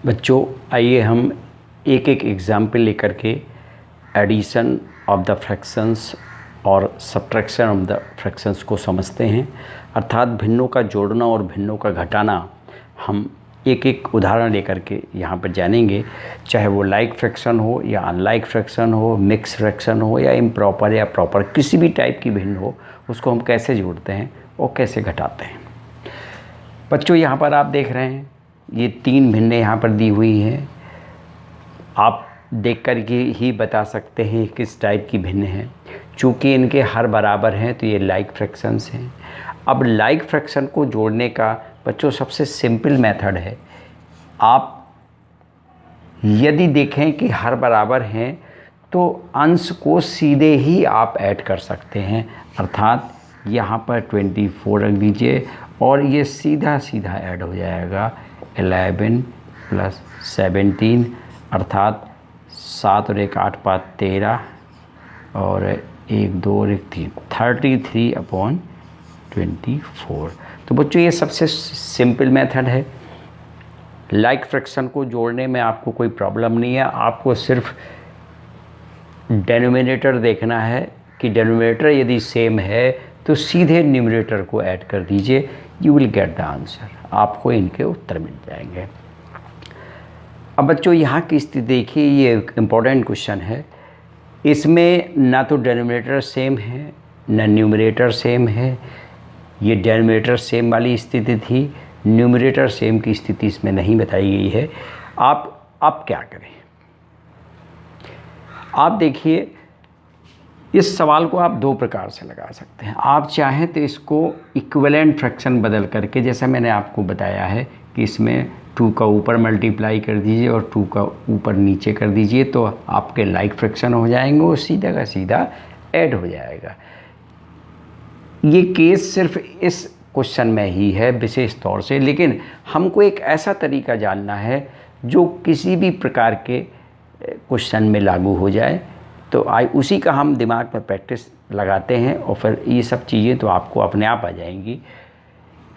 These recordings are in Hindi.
बच्चों आइए हम एक एक एग्जाम्पल लेकर के एडिशन ऑफ द फ्रैक्शंस और सब्ट्रैक्शन ऑफ द फ्रैक्शंस को समझते हैं। अर्थात भिन्नों का जोड़ना और भिन्नों का घटाना हम एक एक उदाहरण लेकर के यहाँ पर जानेंगे, चाहे वो लाइक फ्रैक्शन हो या अनलाइक फ्रैक्शन हो, मिक्स फ्रैक्शन हो या इम्प्रॉपर या प्रॉपर, किसी भी टाइप की भिन्न हो उसको हम कैसे जोड़ते हैं और कैसे घटाते हैं। बच्चों यहाँ पर आप देख रहे हैं ये तीन भिन्नें यहाँ पर दी हुई हैं। आप देख कर के ही बता सकते हैं किस टाइप की भिन्न है। चूँकि इनके हर बराबर हैं तो ये लाइक फ्रैक्शंस हैं। अब लाइक फ्रैक्शन को जोड़ने का बच्चों सबसे सिंपल मेथड है, आप यदि देखें कि हर बराबर हैं तो अंश को सीधे ही आप ऐड कर सकते हैं। अर्थात यहाँ पर 24 रख दीजिए और ये सीधा सीधा ऐड हो जाएगा 11 प्लस 17, अर्थात 7 और 1 8 5 13 और 1 2 और 1 3 33/24। तो बच्चों ये सबसे सिंपल मेथड है। लाइक फ्रैक्शन को जोड़ने में आपको कोई प्रॉब्लम नहीं है। आपको सिर्फ डेनोमिनेटर देखना है कि डेनोमिनेटर यदि सेम है तो सीधे न्यूमरेटर को ऐड कर दीजिए, you will get the answer. आपको इनके उत्तर मिल जाएंगे। अब बच्चों यहाँ की स्थिति देखिए, ये एक इम्पॉर्टेंट क्वेश्चन है। इसमें ना तो डेनोमिनेटर सेम है ना न्यूमरेटर सेम है। ये डेनोमिनेटर सेम वाली स्थिति थी, न्यूमरेटर सेम की स्थिति इसमें नहीं बताई गई है। आप क्या करें, आप देखिए इस सवाल को आप दो प्रकार से लगा सकते हैं। आप चाहें तो इसको इक्विवेलेंट फ्रैक्शन बदल करके, जैसा मैंने आपको बताया है कि इसमें 2 का ऊपर मल्टीप्लाई कर दीजिए और 2 का ऊपर नीचे कर दीजिए तो आपके लाइक फ्रैक्शन हो जाएंगे और सीधा का सीधा ऐड हो जाएगा। ये केस सिर्फ इस क्वेश्चन में ही है विशेष तौर से, लेकिन हमको एक ऐसा तरीका जानना है जो किसी भी प्रकार के क्वेश्चन में लागू हो जाए। तो उसी का हम दिमाग में प्रैक्टिस लगाते हैं और फिर ये सब चीज़ें तो आपको अपने आप आ जाएंगी।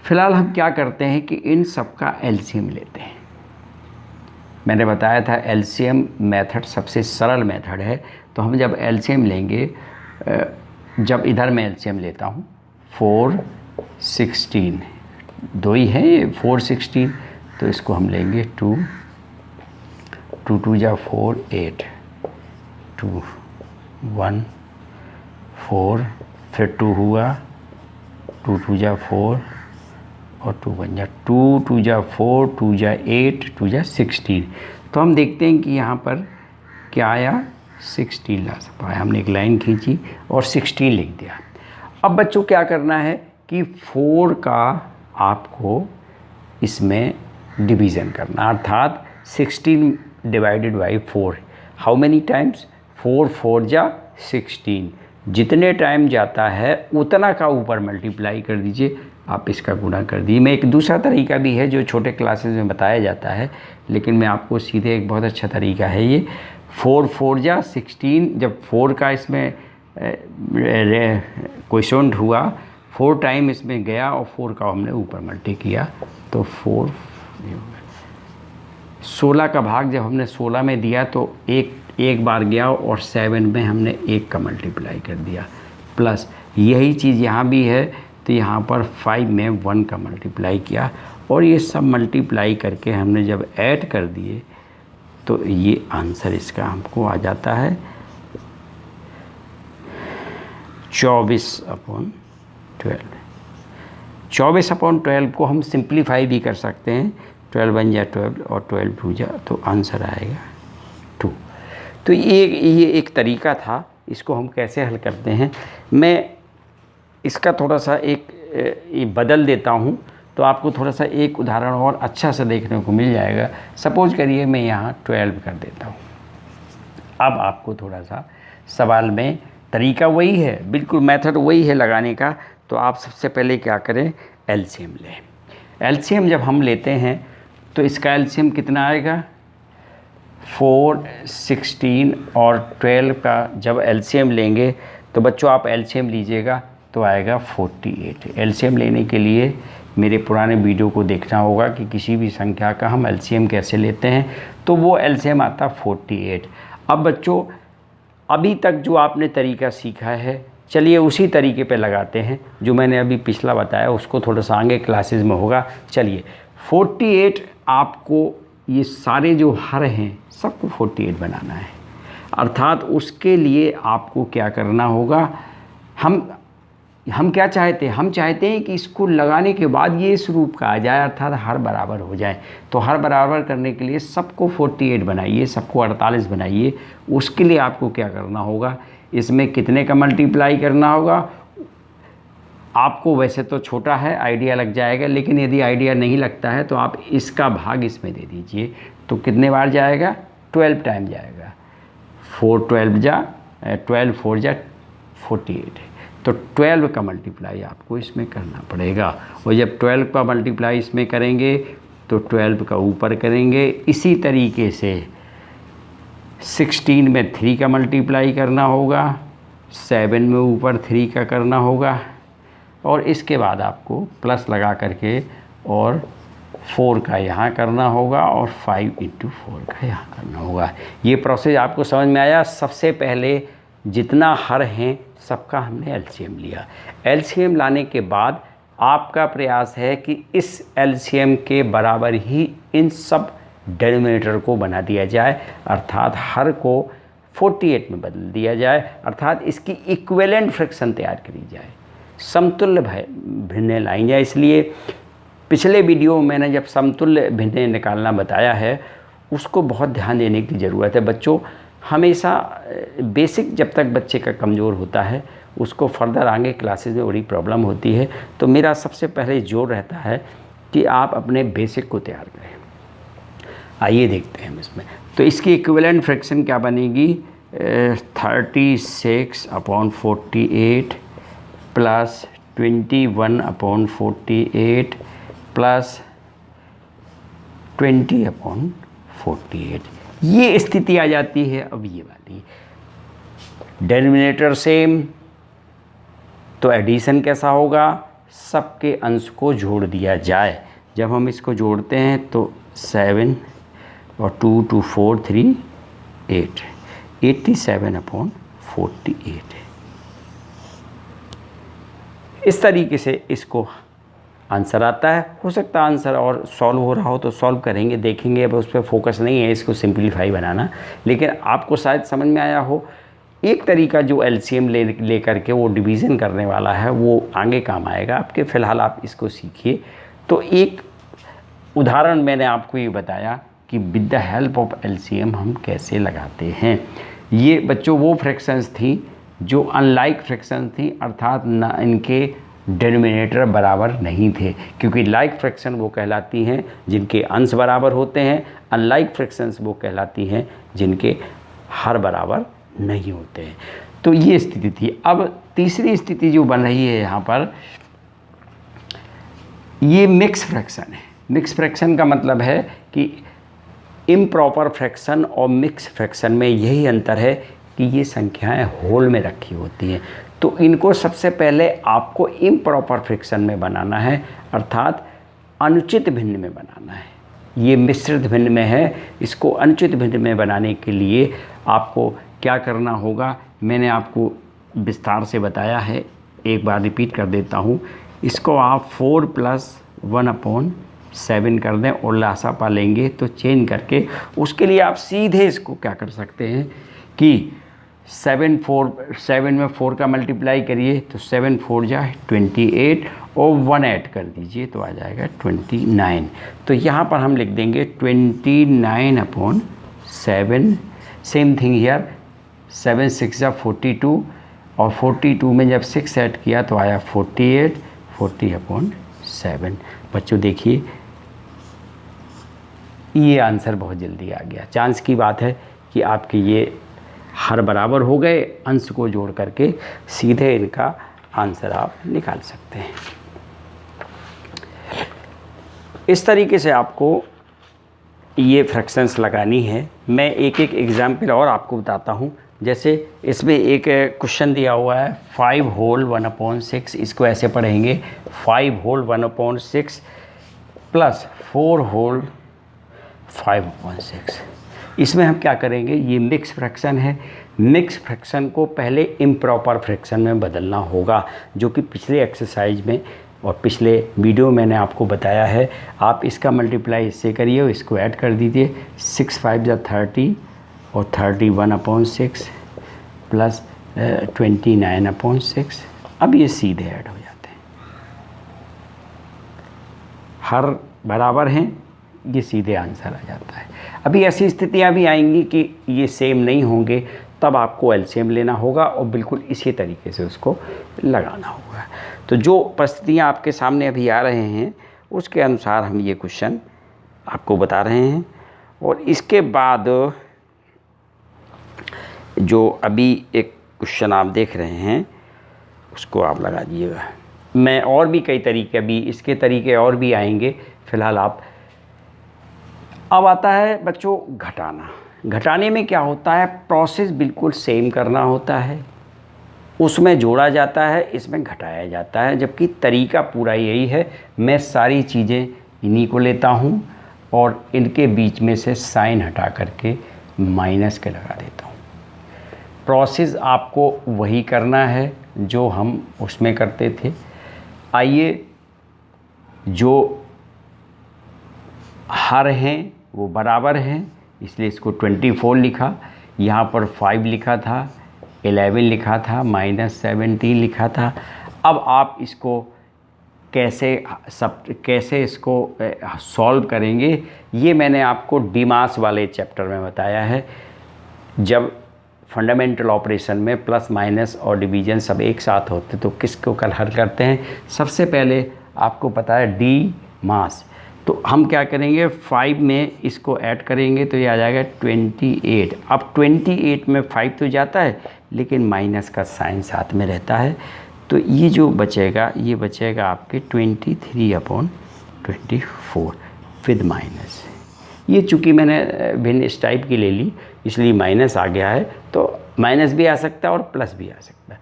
फ़िलहाल हम क्या करते हैं कि इन सब का एलसीएम लेते हैं। मैंने बताया था एलसीएम मेथड सबसे सरल मेथड है। तो हम जब एलसीएम लेंगे, जब इधर मैं एलसीएम लेता हूँ 4 16 दो ही हैं ये 4 16, तो इसको हम लेंगे 2 2 2 जा 4 8 2 1 4, फिर 2 हुआ 2 2 जा 4 और 2 1 जा 2 2 जा 4 2 जा 8 2 जा 16। तो हम देखते हैं कि यहाँ पर क्या आया, 16 ला सब आया। हमने एक लाइन खींची और 16 लिख दिया। अब बच्चों क्या करना है कि 4 का आपको इसमें डिवीज़न करना, अर्थात 16 divided by 4। How many times, 4 4 जा 16। जितने टाइम जाता है उतना का ऊपर मल्टीप्लाई कर दीजिए, आप इसका गुणा कर दीजिए। मैं एक दूसरा तरीका भी है जो छोटे क्लासेस में बताया जाता है, लेकिन मैं आपको सीधे एक बहुत अच्छा तरीका है ये। 4 4 जा 16, जब 4 का इसमें क्वेश्चन हुआ 4 टाइम इसमें गया और 4 का हमने ऊपर मल्टी किया तो 4 16 का भाग जब हमने 16 में दिया तो एक बार गया और 7 में हमने 1 का मल्टीप्लाई कर दिया। प्लस यही चीज़ यहाँ भी है, तो यहाँ पर 5 में 1 का मल्टीप्लाई किया और ये सब मल्टीप्लाई करके हमने जब ऐड कर दिए तो ये आंसर इसका हमको आ जाता है 24/12। 24/12 को हम सिंप्लीफाई भी कर सकते हैं, 12 1 जा 12 और 12 2 जा, तो आंसर आएगा 2। तो ये एक तरीका था। इसको हम कैसे हल करते हैं, मैं इसका थोड़ा सा ये बदल देता हूँ तो आपको थोड़ा सा एक उदाहरण और अच्छा सा देखने को मिल जाएगा। सपोज करिए मैं यहाँ 12 कर देता हूँ। अब आपको थोड़ा सा सवाल में तरीका वही है, बिल्कुल मेथड वही है लगाने का। तो आप सबसे पहले क्या करें, एलसीएम लें। एलसीएम जब हम लेते हैं तो इसका एलसीएम कितना आएगा, 4 16 और 12 का जब एलसीएम लेंगे तो बच्चों आप एलसीएम लीजिएगा तो आएगा 48। एलसीएम लेने के लिए मेरे पुराने वीडियो को देखना होगा कि किसी भी संख्या का हम एलसीएम कैसे लेते हैं, तो वो एलसीएम आता 48। अब बच्चों अभी तक जो आपने तरीका सीखा है, चलिए उसी तरीके पे लगाते हैं जो मैंने अभी पिछला बताया, उसको थोड़ा सा आगे क्लासेस में होगा। चलिए 48 आपको ये सारे जो हर हैं सबको 48 बनाना है, अर्थात उसके लिए आपको क्या करना होगा, हम क्या चाहते हैं, हम चाहते हैं कि इसको लगाने के बाद ये इस रूप का आ जाए, अर्थात हर बराबर हो जाए। तो हर बराबर करने के लिए सबको 48 बनाइए, सबको 48 बनाइए। उसके लिए आपको क्या करना होगा, इसमें कितने का मल्टीप्लाई करना होगा, आपको वैसे तो छोटा है आइडिया लग जाएगा, लेकिन यदि आइडिया नहीं लगता है तो आप इसका भाग इसमें दे दीजिए। तो कितने बार जाएगा, 12 टाइम जाएगा। 4 12 जा 12 4 जा 48, तो 12 का मल्टीप्लाई आपको इसमें करना पड़ेगा। और जब 12 का मल्टीप्लाई इसमें करेंगे तो 12 का ऊपर करेंगे। इसी तरीके से 16 में 3 का मल्टीप्लाई करना होगा, 7 में ऊपर 3 का करना होगा, और इसके बाद आपको प्लस लगा करके और 4 का यहाँ करना होगा और 5 × 4 का यहाँ करना होगा। ये प्रोसेस आपको समझ में आया। सबसे पहले जितना हर हैं सबका हमने एलसीएम लिया। एलसीएम लाने के बाद आपका प्रयास है कि इस एलसीएम के बराबर ही इन सब डिनोमिनेटर को बना दिया जाए, अर्थात हर को 48 में बदल दिया जाए, अर्थात इसकी इक्विवेलेंट फ्रैक्शन तैयार करी जाए, समतुल्य भिन्नें लाई जाए। इसलिए पिछले वीडियो में मैंने जब समतुल्य भिन्नें निकालना बताया है, उसको बहुत ध्यान देने की ज़रूरत है बच्चों। हमेशा बेसिक जब तक बच्चे का कमज़ोर होता है, उसको फर्दर आगे क्लासेस में बड़ी प्रॉब्लम होती है। तो मेरा सबसे पहले जोर रहता है कि आप अपने बेसिक को तैयार करें। आइए देखते हैं हम इसमें। तो इसकी इक्विवेलेंट फ्रैक्शन क्या बनेगी, 36/48 प्लस 21/48 प्लस 20/48, ये स्थिति आ जाती है। अब ये वाली डिनोमिनेटर सेम, तो एडिशन कैसा होगा, सबके अंश को जोड़ दिया जाए। जब हम इसको जोड़ते हैं तो 7 और 2 2 4 3 8, 87/48। इस तरीके से इसको आंसर आता है। हो सकता है आंसर और सॉल्व हो रहा हो तो सॉल्व करेंगे, देखेंगे। अब उस पर फोकस नहीं है इसको सिंप्लीफाई बनाना, लेकिन आपको शायद समझ में आया हो। एक तरीका जो एलसीएम ले करके वो डिवीज़न करने वाला है, वो आगे काम आएगा आपके। फ़िलहाल आप इसको सीखिए। तो एक उदाहरण मैंने आपको ये बताया कि with the help of LCM हम कैसे लगाते हैं। ये बच्चों वो फ्रैक्शंस थी जो अनलाइक फ्रैक्शन थी, अर्थात ना इनके डिनोमिनेटर बराबर नहीं थे, क्योंकि लाइक फ्रैक्शन वो कहलाती हैं जिनके अंश बराबर होते हैं, अनलाइक फ्रैक्शंस वो कहलाती हैं जिनके हर बराबर नहीं होते हैं। तो ये स्थिति थी। अब तीसरी स्थिति जो बन रही है यहाँ पर, ये मिक्स फ्रैक्शन है। मिक्स फ्रैक्शन का मतलब है कि इम्प्रॉपर फ्रैक्शन और मिक्स फ्रैक्शन में यही अंतर है कि ये संख्याएं होल में रखी होती हैं। तो इनको सबसे पहले आपको इम्प्रॉपर फ्रैक्शन में बनाना है, अर्थात अनुचित भिन्न में बनाना है। ये मिश्रित भिन्न में है, इसको अनुचित भिन्न में बनाने के लिए आपको क्या करना होगा, मैंने आपको विस्तार से बताया है, एक बार रिपीट कर देता हूँ। इसको आप 4 + 1/7 कर दें और लासा पालेंगे तो चेंज करके, उसके लिए आप सीधे इसको क्या कर सकते हैं कि 7 में 4 का मल्टीप्लाई करिए तो 7 4 जा 28 और 1 ऐड कर दीजिए तो आ जाएगा 29। तो यहाँ पर हम लिख देंगे 29/7। सेम थिंग हियर, 7 6 जा 42 और 42 में जब 6 ऐड किया तो आया 48, 40/7। बच्चों देखिए ये आंसर बहुत जल्दी आ गया। चांस की बात है कि आपके ये हर बराबर हो गए, अंश को जोड़ करके सीधे इनका आंसर आप निकाल सकते हैं। इस तरीके से आपको ये फ्रैक्शंस लगानी है। मैं एक एक एग्जाम्पल और आपको बताता हूँ जैसे इसमें एक क्वेश्चन दिया हुआ है 5 होल 1/6, इसको ऐसे पढ़ेंगे 5 होल 1/6 प्लस 4 होल 5/6। इसमें हम क्या करेंगे, ये मिक्स फ्रैक्शन है, मिक्स फ्रैक्शन को पहले इम्प्रॉपर फ्रैक्शन में बदलना होगा, जो कि पिछले एक्सरसाइज में और पिछले वीडियो में मैंने आपको बताया है। आप इसका मल्टीप्लाई इससे करिए और इसको ऐड कर दीजिए, 6 5 जा 30 और 31/6 प्लस 29/6। अब ये सीधे ऐड हो जाते हैं, हर बराबर हैं, ये सीधे आंसर आ जाता है। अभी ऐसी स्थितियां भी आएंगी कि ये सेम नहीं होंगे, तब आपको एलसीएम लेना होगा और बिल्कुल इसी तरीके से उसको लगाना होगा। तो जो परिस्थितियाँ आपके सामने अभी आ रहे हैं उसके अनुसार हम ये क्वेश्चन आपको बता रहे हैं। और इसके बाद जो अभी एक क्वेश्चन आप देख रहे हैं उसको आप लगा दीजिएगा। मैं और भी कई तरीके, अभी इसके तरीके और भी आएंगे, फ़िलहाल आप। अब आता है बच्चों घटाना। घटाने में क्या होता है, प्रोसेस बिल्कुल सेम करना होता है, उसमें जोड़ा जाता है, इसमें घटाया जाता है, जबकि तरीका पूरा यही है। मैं सारी चीज़ें इन्हीं को लेता हूँ और इनके बीच में से साइन हटा करके माइनस के लगा देता हूँ। प्रोसेस आपको वही करना है जो हम उसमें करते थे। आइए, जो हर हैं वो बराबर हैं, इसलिए इसको 24 लिखा, यहाँ पर 5 लिखा था, 11 लिखा था, -17 लिखा था। अब आप इसको कैसे इसको सॉल्व करेंगे, ये मैंने आपको डिमास वाले चैप्टर में बताया है। जब फंडामेंटल ऑपरेशन में प्लस माइनस और डिवीजन सब एक साथ होते तो किसको कल हल करते हैं, सबसे पहले आपको पता है डी मास। तो हम क्या करेंगे, 5 में इसको ऐड करेंगे तो ये आ जाएगा 28। अब 28 में 5 तो जाता है लेकिन माइनस का साइन साथ में रहता है, तो ये जो बचेगा ये बचेगा आपके 23/24 विद माइनस। ये चूँकि मैंने भिन्न इस टाइप की ले ली इसलिए माइनस आ गया है, तो माइनस भी आ सकता है और प्लस भी आ सकता है।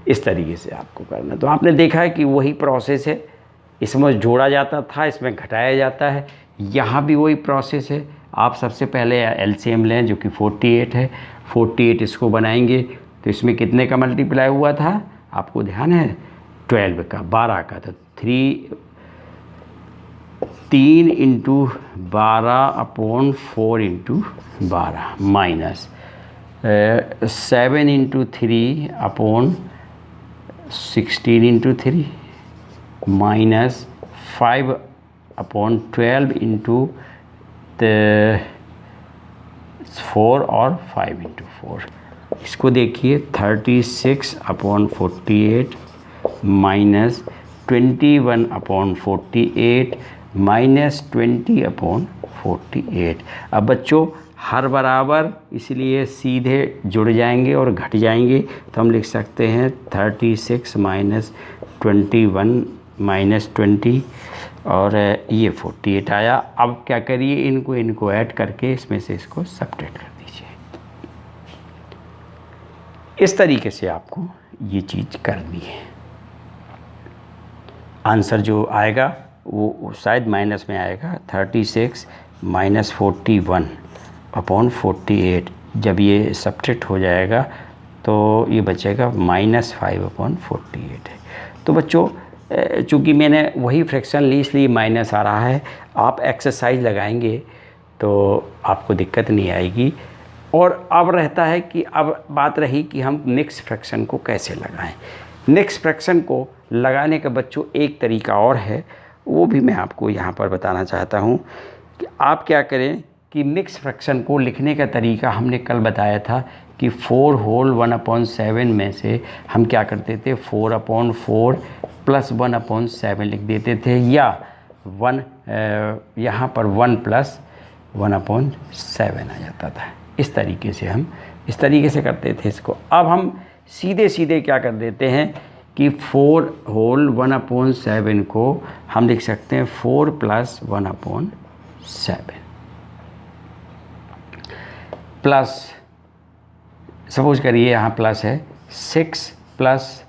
इस तरीके से आपको करना। तो आपने देखा है कि वही प्रोसेस है, इसमें जोड़ा जाता था, इसमें घटाया जाता है, यहाँ भी वही प्रोसेस है। आप सबसे पहले एलसीएम लें जो कि 48 है, 48 इसको बनाएंगे तो इसमें कितने का मल्टीप्लाई हुआ था आपको ध्यान है, 12 का, 12 का। तो 3 × 12/4 × 12 माइनस 7 × 3/16 × 3 माइनस 5/12 × 4 और 5 × 4। इसको देखिए 36/48 माइनस 21/48 माइनस 20/48। अब बच्चों हर बराबर, इसलिए सीधे जुड़ जाएंगे और घट जाएंगे, तो हम लिख सकते हैं 36 माइनस 21 माइनस 20 और ये 48 आया। अब क्या करिए, इनको ऐड करके इसमें से इसको सब्ट्रैक्ट कर दीजिए। इस तरीके से आपको ये चीज़ करनी है। आंसर जो आएगा वो शायद माइनस में आएगा, 36 माइनस 41/48। जब ये सब्ट्रैक्ट हो जाएगा तो ये बचेगा -5/48 है। तो बच्चों चूँकि मैंने वही फ्रैक्शन ली इसलिए माइनस आ रहा है। आप एक्सरसाइज लगाएंगे तो आपको दिक्कत नहीं आएगी। और अब रहता है कि अब बात रही कि हम मिक्स फ्रैक्शन को कैसे लगाएं। मिक्स फ्रैक्शन को लगाने का बच्चों एक तरीका और है, वो भी मैं आपको यहाँ पर बताना चाहता हूँ कि आप क्या करें कि मिक्स फ्रैक्शन को लिखने का तरीका हमने कल बताया था कि 4 होल 1/7 में से हम क्या करते थे, 4/4 प्लस 1/7 लिख देते थे, या 1 यहाँ पर 1 प्लस 1/7 आ जाता था। इस तरीके से हम इस तरीके से करते थे इसको। अब हम सीधे सीधे क्या कर देते हैं कि 4 होल 1/7 को हम लिख सकते हैं 4 प्लस 1/7 प्लस सपोज करिए यहाँ प्लस है 6 प्लस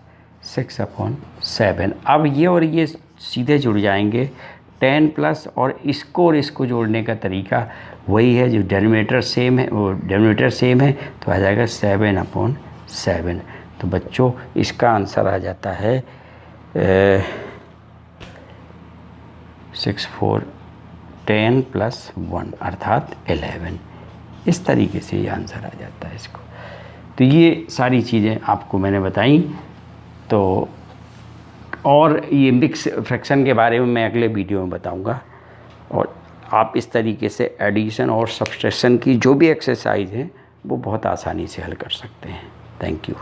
6/7। अब ये और ये सीधे जुड़ जाएंगे 10 प्लस, और इसको जोड़ने का तरीका वही है, जो डिनोमिनेटर सेम है, वो डिनोमिनेटर सेम है तो आ जाएगा 7/7। तो बच्चों इसका आंसर आ जाता है 6 4 10 प्लस 1 अर्थात 11। इस तरीके से ये आंसर आ जाता है इसको। तो ये सारी चीज़ें आपको मैंने बताई। तो और ये मिक्स फ्रैक्शन के बारे में मैं अगले वीडियो में बताऊंगा, और आप इस तरीके से एडिशन और सब्सट्रैक्शन की जो भी एक्सरसाइज हैं वो बहुत आसानी से हल कर सकते हैं। Thank you.